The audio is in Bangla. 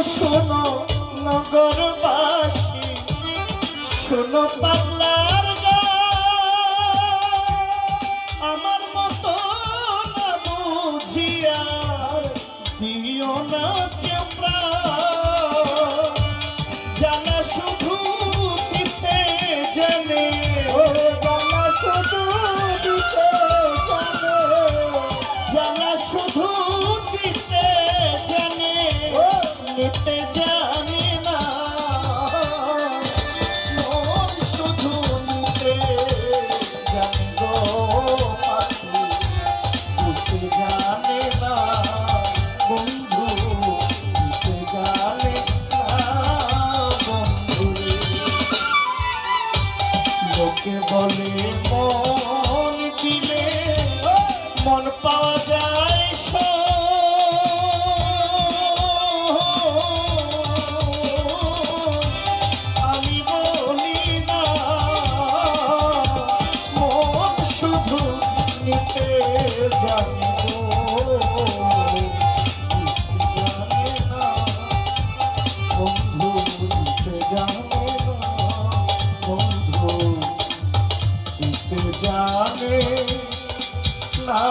শোনো নগরবাসী, শোনো পাগলার গান, আমার মতো না বুঝিয়া দিও না কেউ প্রাণ। জানা শুধু দিতে জানে, ও জানা শুধু দিতে জানে, জানা শুধু দিতে জানে, নিতে জানি না। মন শুধু নিতে জানে গো পাখি, বুঝতে জানে না বন্ধু, নিতে জানে না বন্ধু। লোকে বলে মন দিলে মন পাওয়া যায়, আমি বলি না মন শুধু নিতে জানে গো, জানে না বন্ধু, নিতে জানে না বন্ধু, নিতে জানে না।